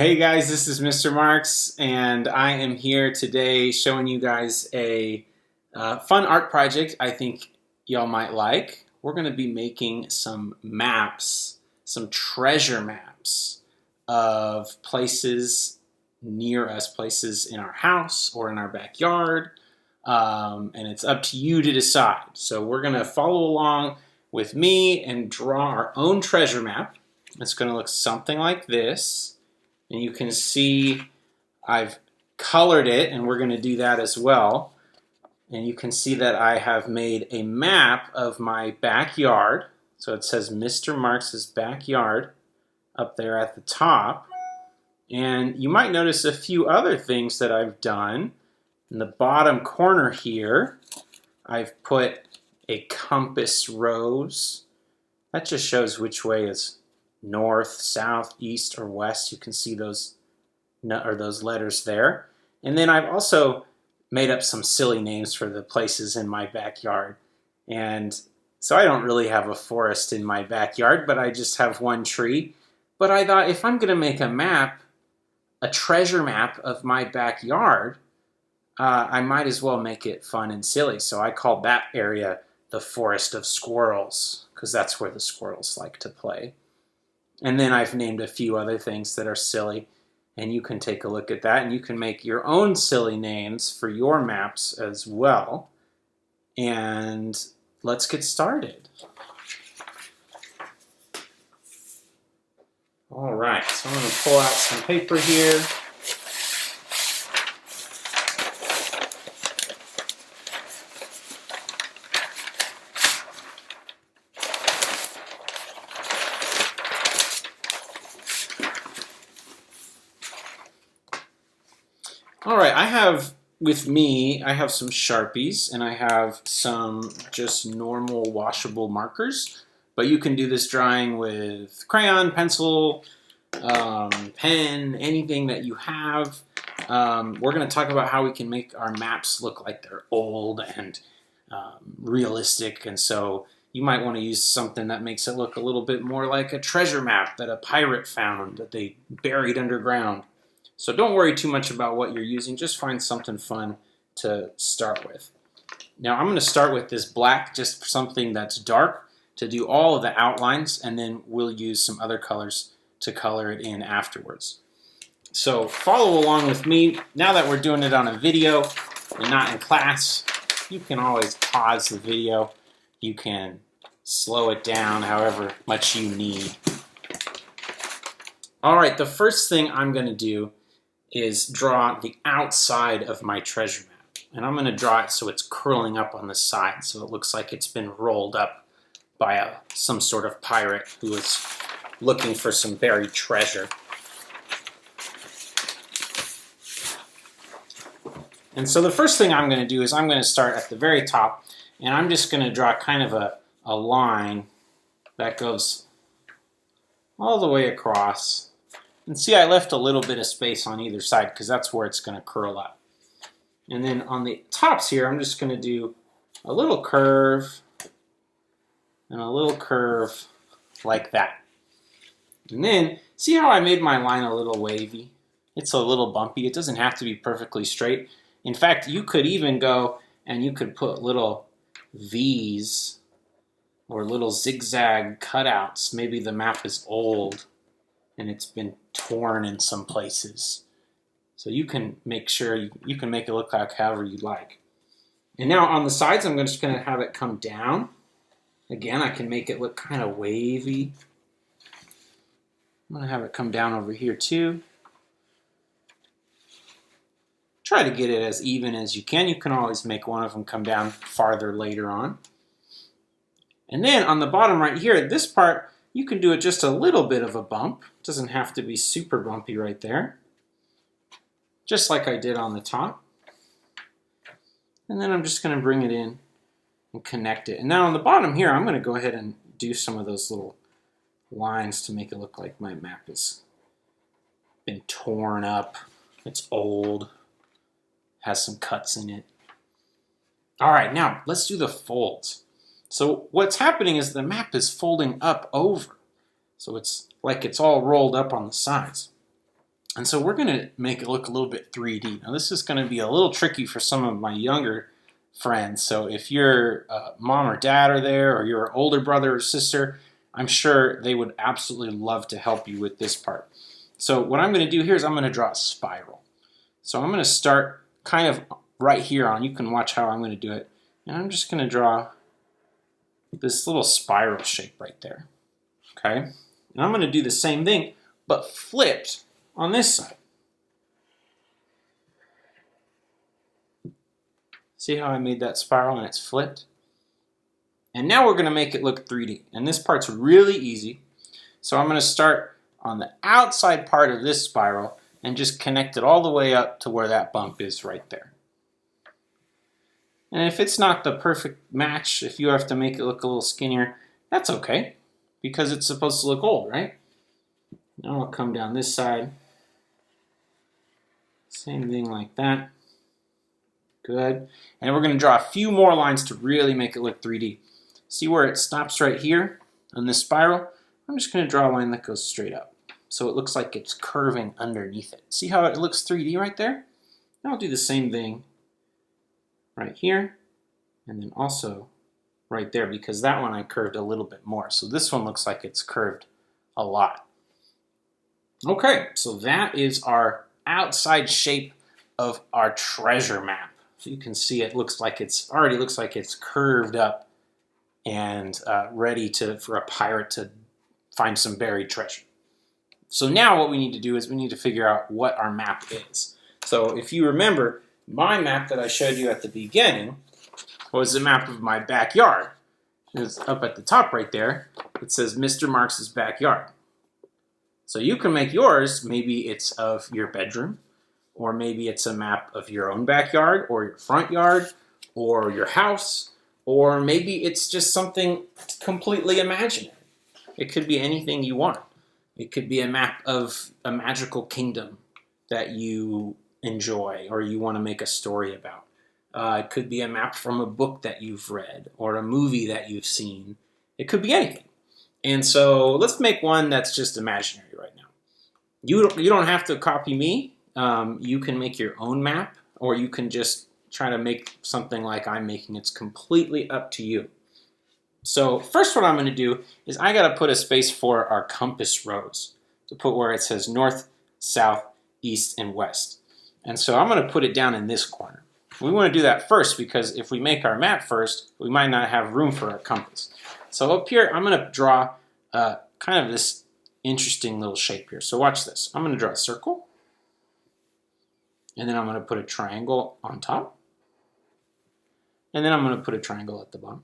Hey guys, this is Mr. Marks, and I am here today showing you guys a fun art project I think y'all might like. We're going to be making some maps, some treasure maps of places near us, places in our house or in our backyard, and it's up to you to decide. So we're going to follow along with me and draw our own treasure map. It's going to look something like this. And you can see I've colored it, and we're going to do that as well. And you can see that I have made a map of my backyard. So it says Mr. Marks' backyard up there at the top. And you might notice a few other things that I've done. In the bottom corner here, I've put a compass rose. That just shows which way is north, south, east, or west. You can see those letters there. And then I've also made up some silly names for the places in my backyard. And so I don't really have a forest in my backyard, but I just have one tree. But I thought if I'm going to make a map, a treasure map of my backyard, I might as well make it fun and silly. So I called that area the Forest of Squirrels, because that's where the squirrels like to play. And then I've named a few other things that are silly, and you can take a look at that, and you can make your own silly names for your maps as well. And let's get started. All right, so I'm going to pull out some paper here. All right, I have some Sharpies, and I have some just normal washable markers, but you can do this drawing with crayon, pencil, pen, anything that you have. We're going to talk about how we can make our maps look like they're old and realistic, and so you might want to use something that makes it look a little bit more like a treasure map that a pirate found that they buried underground. So don't worry too much about what you're using. Just find something fun to start with. Now I'm going to start with this black, just something that's dark, to do all of the outlines, and then we'll use some other colors to color it in afterwards. So follow along with me. Now that we're doing it on a video and not in class, you can always pause the video. You can slow it down however much you need. All right, the first thing I'm going to do is draw the outside of my treasure map. And I'm going to draw it so it's curling up on the side, so it looks like it's been rolled up by some sort of pirate who is looking for some buried treasure. And so the first thing I'm going to do is I'm going to start at the very top, and I'm just going to draw kind of a line that goes all the way across. And see, I left a little bit of space on either side because that's where it's going to curl up. And then on the tops here, I'm just going to do a little curve and a little curve like that. And then, see how I made my line a little wavy? It's a little bumpy. It doesn't have to be perfectly straight. In fact, you could even go and you could put little V's or little zigzag cutouts. Maybe the map is old and it's been torn in some places. So you can make sure you can make it look like however you like. And now on the sides, I'm just going to have it come down. Again, I can make it look kind of wavy. I'm going to have it come down over here too. Try to get it as even as you can. You can always make one of them come down farther later on. And then on the bottom right here, this part, you can do it just a little bit of a bump. It doesn't have to be super bumpy right there. Just like I did on the top. And then I'm just going to bring it in and connect it. And now on the bottom here, I'm going to go ahead and do some of those little lines to make it look like my map has been torn up. It's old. Has some cuts in it. All right, now let's do the folds. So what's happening is the map is folding up over. So it's like it's all rolled up on the sides. And so we're going to make it look a little bit 3D. Now this is going to be a little tricky for some of my younger friends. So if your mom or dad are there, or your older brother or sister, I'm sure they would absolutely love to help you with this part. So what I'm going to do here is I'm going to draw a spiral. So I'm going to start kind of right here on. You can watch how I'm going to do it. And I'm just going to draw this little spiral shape right there. Okay? And I'm going to do the same thing, but flipped on this side. See how I made that spiral and it's flipped? And now we're going to make it look 3D. And this part's really easy. So I'm going to start on the outside part of this spiral and just connect it all the way up to where that bump is right there. And if it's not the perfect match, if you have to make it look a little skinnier, that's okay, because it's supposed to look old, right? Now I'll come down this side. Same thing like that. Good. And we're going to draw a few more lines to really make it look 3D. See where it stops right here on this spiral? I'm just going to draw a line that goes straight up, so it looks like it's curving underneath it. See how it looks 3D right there? Now I'll do the same thing right here, and then also right there, because that one I curved a little bit more. So this one looks like it's curved a lot. Okay, so that is our outside shape of our treasure map. So you can see it looks like already looks like it's curved up and ready for a pirate to find some buried treasure. So now what we need to do is we need to figure out what our map is. So if you remember, my map that I showed you at the beginning was the map of my backyard. It's up at the top right there. It says Mr. Marks' backyard. So you can make yours, maybe it's of your bedroom, or maybe it's a map of your own backyard, or your front yard, or your house, or maybe it's just something completely imaginary. It could be anything you want. It could be a map of a magical kingdom that you enjoy or you want to make a story about. It could be a map from a book that you've read or a movie that you've seen. It could be anything. And so let's make one that's just imaginary right now. You don't have to copy me. You can make your own map, or you can just try to make something like I'm making. It's completely up to you. So first what I'm going to do is I got to put a space for our compass rose, to put where it says north, south, east, and west. And so I'm going to put it down in this corner. We want to do that first, because if we make our map first, we might not have room for our compass. So up here, I'm going to draw kind of this interesting little shape here. So watch this. I'm going to draw a circle. And then I'm going to put a triangle on top. And then I'm going to put a triangle at the bottom.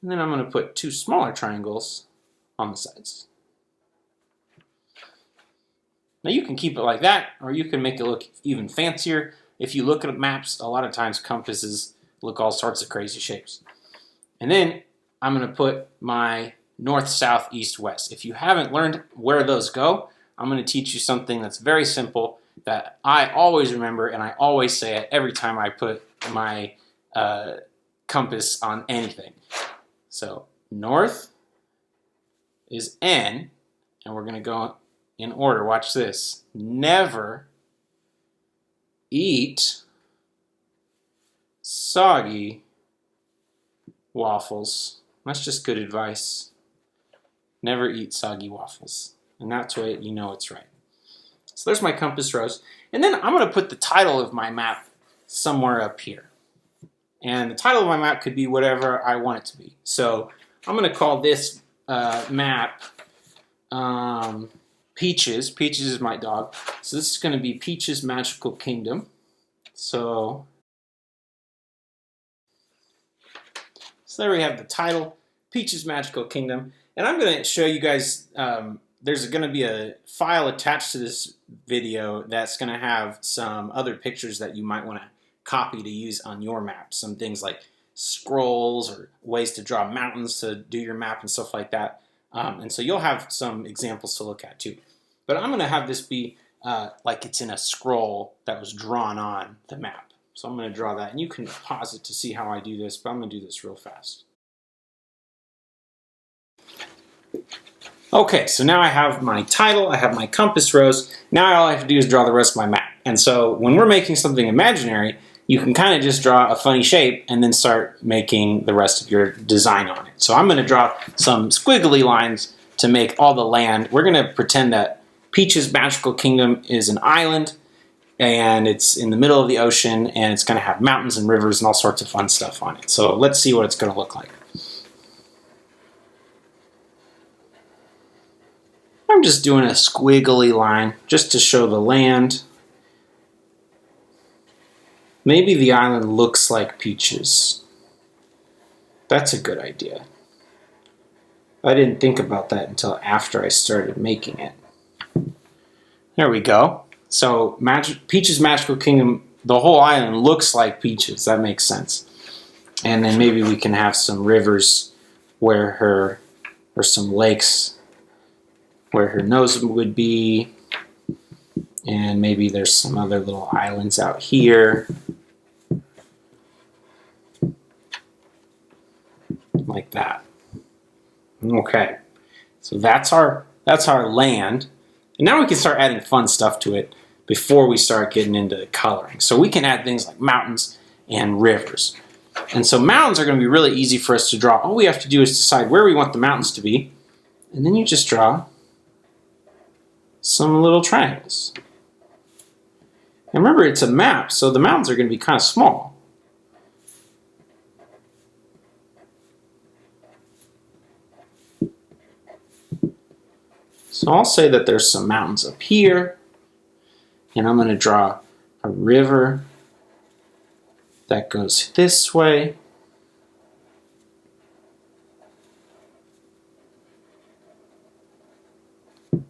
And then I'm going to put two smaller triangles on the sides. Now you can keep it like that, or you can make it look even fancier. If you look at maps, a lot of times compasses look all sorts of crazy shapes. And then I'm going to put my north, south, east, west. If you haven't learned where those go, I'm going to teach you something that's very simple that I always remember, and I always say it every time I put my compass on anything. So north is N, and we're going to go in order. Watch this. Never eat soggy waffles. That's just good advice. Never eat soggy waffles. And that's why you know it's right. So there's my compass rose. And then I'm going to put the title of my map somewhere up here. And the title of my map could be whatever I want it to be. So I'm going to call this map Peaches. Peaches is my dog. So this is going to be Peach's Magical Kingdom. So there we have the title, Peach's Magical Kingdom. And I'm going to show you guys, there's going to be a file attached to this video that's going to have some other pictures that you might want to copy to use on your map. Some things like scrolls or ways to draw mountains to do your map and stuff like that. And so you'll have some examples to look at too. But I'm going to have this be like it's in a scroll that was drawn on the map. So I'm going to draw that. And you can pause it to see how I do this, but I'm going to do this real fast. Okay, so now I have my title, I have my compass rose. Now all I have to do is draw the rest of my map. And so when we're making something imaginary, you can kind of just draw a funny shape and then start making the rest of your design on it. So I'm going to draw some squiggly lines to make all the land. We're going to pretend that Peach's Magical Kingdom is an island, and it's in the middle of the ocean, and it's going to have mountains and rivers and all sorts of fun stuff on it. So let's see what it's going to look like. I'm just doing a squiggly line just to show the land. Maybe the island looks like Peach's. That's a good idea. I didn't think about that until after I started making it. There we go. So Peach's Magical Kingdom, the whole island looks like Peach's. That makes sense. And then maybe we can have some rivers or some lakes where her nose would be. And maybe there's some other little islands out here. Like that. Okay. So that's our land. And now we can start adding fun stuff to it before we start getting into the coloring. So we can add things like mountains and rivers. And so mountains are going to be really easy for us to draw. All we have to do is decide where we want the mountains to be. And then you just draw some little triangles. And remember, it's a map, so the mountains are going to be kind of small. So I'll say that there's some mountains up here, and I'm going to draw a river that goes this way.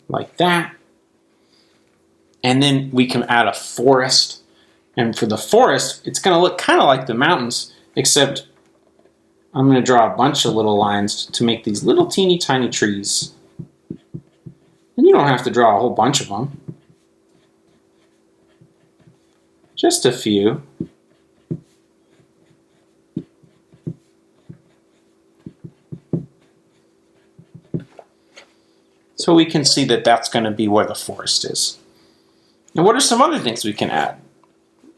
Like that. And then we can add a forest. And for the forest, it's going to look kind of like the mountains, except I'm going to draw a bunch of little lines to make these little teeny tiny trees. And you don't have to draw a whole bunch of them. Just a few. So we can see that that's going to be where the forest is. And what are some other things we can add?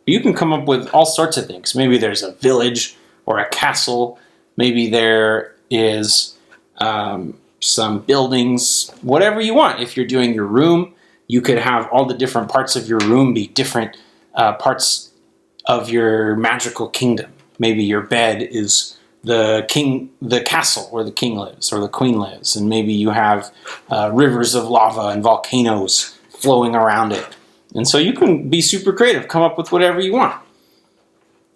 You can come up with all sorts of things. Maybe there's a village or a castle. Maybe there is some buildings, whatever you want. If you're doing your room, you could have all the different parts of your room be different parts of your magical kingdom. Maybe your bed is the castle where the king lives or the queen lives, and maybe you have rivers of lava and volcanoes flowing around it. And so you can be super creative, come up with whatever you want.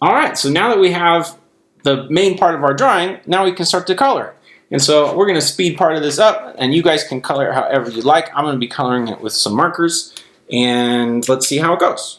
All right, so now that we have the main part of our drawing, now we can start to color. And so we're going to speed part of this up, and you guys can color it however you like. I'm going to be coloring it with some markers, and let's see how it goes.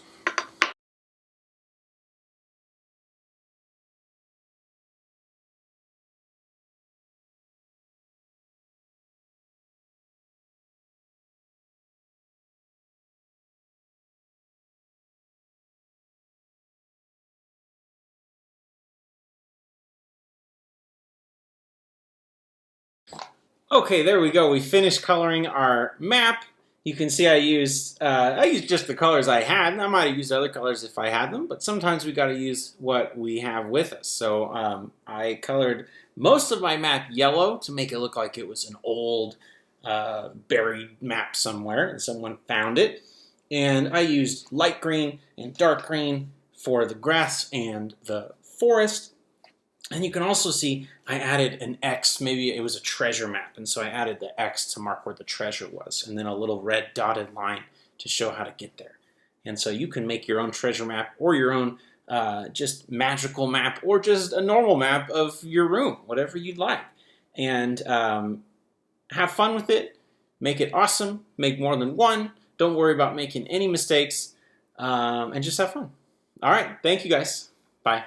Okay, there we go. We finished coloring our map. You can see I used just the colors I had. I might have used other colors if I had them, but sometimes we got to use what we have with us. So I colored most of my map yellow to make it look like it was an old buried map somewhere and someone found it. And I used light green and dark green for the grass and the forest. And you can also see I added an X, maybe it was a treasure map, and so I added the X to mark where the treasure was, and then a little red dotted line to show how to get there. And so you can make your own treasure map or your own just magical map or just a normal map of your room, whatever you'd like. And have fun with it, make it awesome, make more than one, don't worry about making any mistakes, and just have fun. All right, thank you guys. Bye.